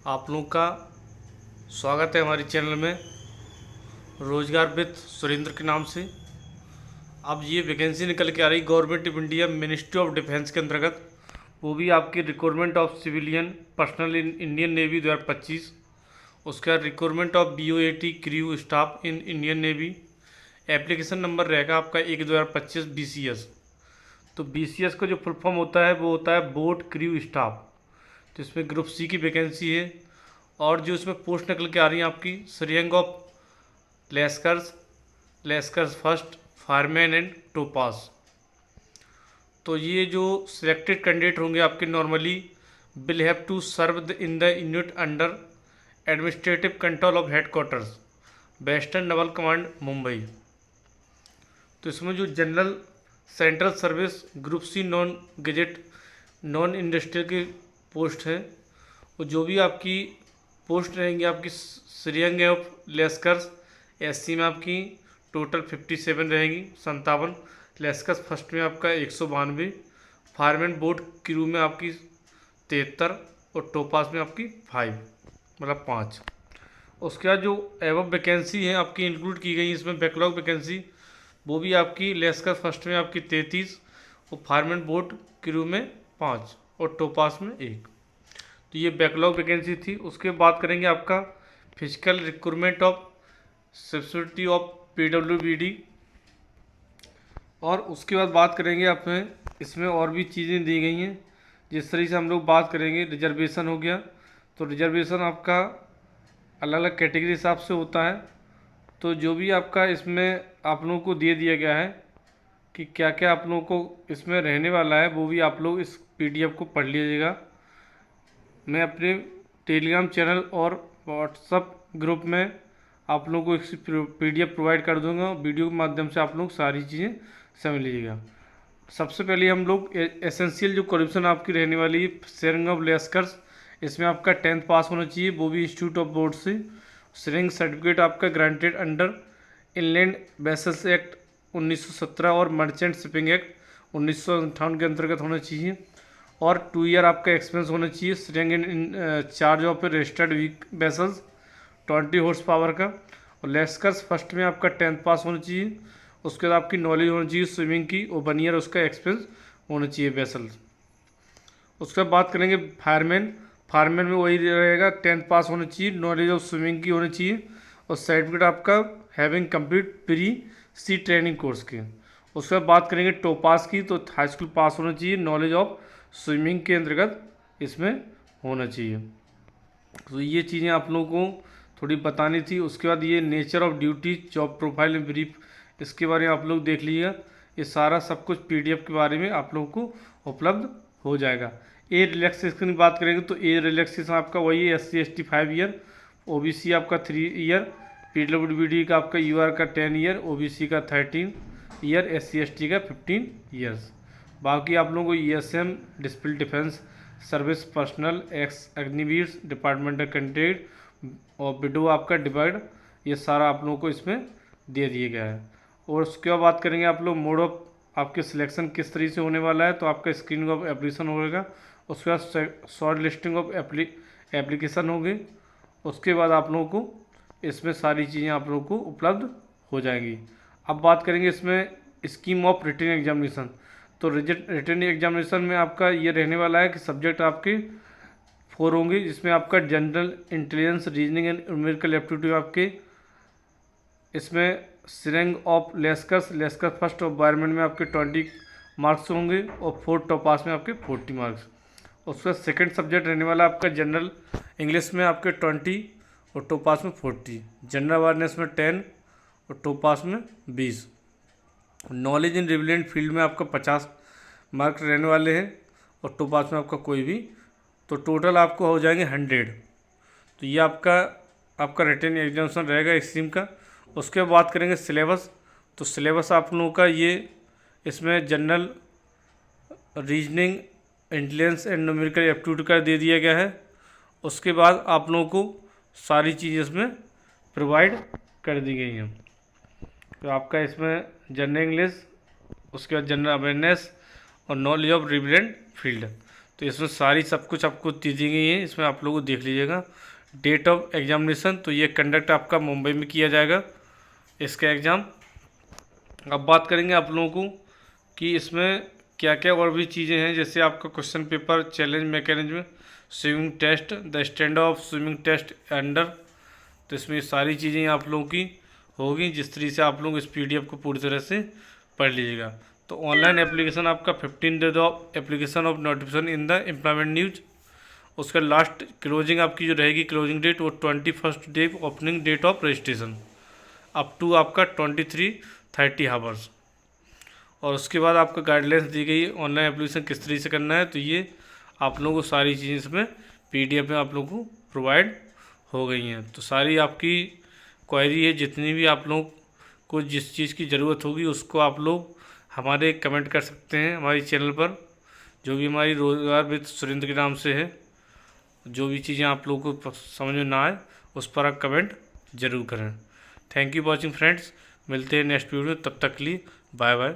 आप लोगों का स्वागत है हमारे चैनल में रोजगार विद सुरेंद्र के नाम से। अब ये वैकेंसी निकल के आ रही government of India ministry of defence के अंतर्गत, वो भी आपकी requirement of civilian personal in Indian navy 2025, उसका requirement of BOAT crew staff in Indian navy. Application number रहेगा आपका 1/2025 BCS। तो BCS का जो फुल फॉर्म होता है वो होता है बोट क्रू स्टाफ। तो इसमें ग्रुप C की वैकेंसी है। और जो इसमें पोस्ट निकल के आ रही हैं आपकी serang of lascars first fireman and topass. तो ये जो सिलेक्टेड कैंडिडेट होंगे आपके normally will have to serve in the unit under administrative control of headquarters western naval command Mumbai. तो इसमें जो general central service group C non gazetted non industrial की post है, वो जो भी आपकी पोस्ट रहेंगी आपकी श्रेयंग ऑफ लेस्कर्स SC में आपकी टोटल 57 रहेंगी, 57। लेस्कर्स फर्स्ट में आपका 192, फायरमैन बोट क्रू में आपकी 73 और टोपास में आपकी 5 मतलब 5। उसके बाद जो एवब वैकेंसी है आपकी इंक्लूड की गई इसमें बैकलॉग वैकेंसी, वो भी आपकी लेस्कर्स फर्स्ट में आपकी 33 और फायरमैन बोट क्रू में 5 और टोपास में 1। तो ये बैकलॉग वैकेंसी थी। उसके बाद करेंगे आपका physical requirement of subsidy of PWBD। और उसके बाद बात करेंगे आपने इसमें और भी चीज़ें दी गई हैं। जिस तरीके से हम लोग बात करेंगे रिजर्वेशन हो गया, तो रिजर्वेशन आपका अलग अलग कैटेगरी हिसाब से होता है। तो जो भी आपका इसमें आप लोगों को दे दिया गया है कि क्या क्या आप लोगों को इसमें रहने वाला है, वो भी आप लोग इस PDF को पढ़ लीजिएगा। मैं अपने टेलीग्राम चैनल और व्हाट्सअप ग्रुप में आप लोगों को एक PDF प्रोवाइड कर दूंगा। वीडियो के माध्यम से आप लोग सारी चीज़ें समझ लीजिएगा। सबसे पहले हम लोग एसेंशियल जो क्वालिफिकेशन आपकी रहने वाली है श्रेयंग ऑफ लेस्कर्स, इसमें आपका 10th पास होना चाहिए, वो भी इंस्टीट्यूट ऑफ बोर्ड से। श्रेयंग सर्टिफिकेट आपका granted under inland vessels act 1917 और मर्चेंट शिपिंग एक्ट 1958 के अंतर्गत होना चाहिए। और 2 ईयर आपका एक्सपीरियंस होना चाहिए serang in charge of registered week vessels 20 horsepower का। और लेस्कर्स फर्स्ट में आपका 10th पास होना चाहिए। उसके बाद आपकी नॉलेज होनी चाहिए स्विमिंग की और 1 ईयर उसका एक्सपीरियंस होना चाहिए वेसल्स। उसके बाद बात करेंगे फायरमैन में वही रहेगा, 10th पास होना चाहिए, नॉलेज ऑफ स्विमिंग की होनी चाहिए और सर्टिफिकेट आपका हैविंग कंप्लीट प्री सी ट्रेनिंग कोर्स के। उसके बाद बात करेंगे टोपास की, तो हाई स्कूल पास होना चाहिए, नॉलेज ऑफ स्विमिंग के अंतर्गत इसमें होना चाहिए। तो ये चीज़ें आप लोगों को थोड़ी बतानी थी। उसके बाद ये nature of duty job profile and brief, इसके बारे में आप लोग देख लीजिएगा। ये सारा सब कुछ PDF के बारे में आप लोगों को उपलब्ध हो जाएगा। एज रिलैक्सेशन की बात करेंगे तो एज रिलैक्सेशन आपका वही है SC ST 5 ईयर, OBC आपका 3 ईयर, PWBD का आपका UR का 10 ईयर, OBC का 13 ईयर, SC ST का 15 ईयर्स। बाकी आप लोगों को ESM discipline defence service personal x Agniveer departmental candidate और विडो आपका डिवाइड, ये सारा आप लोगों को इसमें दे दिया गया है। और उसके बाद बात करेंगे आप लोग मोड ऑफ आपके सिलेक्शन किस तरीके से होने वाला है, तो आपका स्क्रीनिंग ऑफ एप्लीकेशन होगा, उसके बाद शॉर्ट लिस्टिंग ऑफ एप्लीकेशन होगी। उसके बाद आप लोगों को इसमें सारी चीज़ें आप लोगों को उपलब्ध हो जाएंगी। अब बात करेंगे इसमें स्कीम ऑफ रिटन एग्जामिनेशन। तो रिटन एग्जामिनेशन में आपका ये रहने वाला है कि सब्जेक्ट आपके 4 होंगे, जिसमें आपका general intelligence reasoning and numerical aptitude आपके इसमें श्रेयंग of lascars first of environment में आपके 20 मार्क्स होंगे और 4th टॉपास में आपके 40 मार्क्स। उसका सेकंड सब्जेक्ट रहने वाला आपका जनरल इंग्लिश में आपके 20 और टॉपास में 40, जनरल अवेयरनेस में 10 और टॉपास में 20। नॉलेज इन रिलेवेंट फील्ड में आपका 50 मार्क्स रहने वाले हैं और टॉपास में आपका कोई भी, तो टोटल आपको हो जाएंगे 100। तो ये आपका रिटन एग्जामिनेशन रहेगा इस स्ट्रीम का। उसके बाद बात करेंगे सिलेबस। तो सिलेबस आप लोगों का ये इसमें general reasoning intelligence and numerical aptitude का दे दिया गया है। उसके बाद आप लोगों को सारी चीज़ें इसमें प्रोवाइड कर दी गई हैं। तो आपका इसमें जनरल इंग्लिश, उसके बाद जनरल अवेयरनेस और नॉलेज ऑफ रिलेवेंट फील्ड। तो इसमें सारी सब कुछ आपको दी गई है, इसमें आप लोगों को देख लीजिएगा। डेट ऑफ एग्जामिनेशन, तो ये कंडक्ट आपका मुंबई में किया जाएगा इसका एग्ज़ाम। अब बात करेंगे आप लोगों को कि इसमें क्या क्या और भी चीज़ें हैं, जैसे आपका question paper, challenge mechanism, swimming test, the standard of swimming test under. तो इसमें सारी चीज़ें आप लोगों की होगी, जिस तरीके से आप लोग इस PDF को पूरी तरह से पढ़ लीजिएगा। तो ऑनलाइन एप्लीकेशन आपका 15 days of application of notification in the employment news. उसका लास्ट क्लोजिंग आपकी जो रहेगी, क्लोजिंग डेट वो 21 day, opening date of registration up to आपका 23:30 आवर्स। और उसके बाद आपका गाइडलाइंस दी गई है ऑनलाइन एप्लीकेशन किस तरीके से करना है। तो ये आप लोगों को सारी चीज़ें इसमें PDF में आप लोगों को प्रोवाइड हो गई हैं। तो सारी आपकी क्वेरी है, जितनी भी आप लोग को जिस चीज़ की ज़रूरत होगी उसको आप लोग हमारे कमेंट कर सकते हैं हमारी चैनल पर, जो भी हमारी रोज़गार विद सुरेंद्र के नाम से है। जो भी चीज़ें आप लोगों को समझ में ना आए उस पर आप कमेंट ज़रूर करें। थैंक यू वॉचिंग फ्रेंड्स, मिलते हैं नेक्स्ट वीडियो में, तब तक के लिए बाय बाय।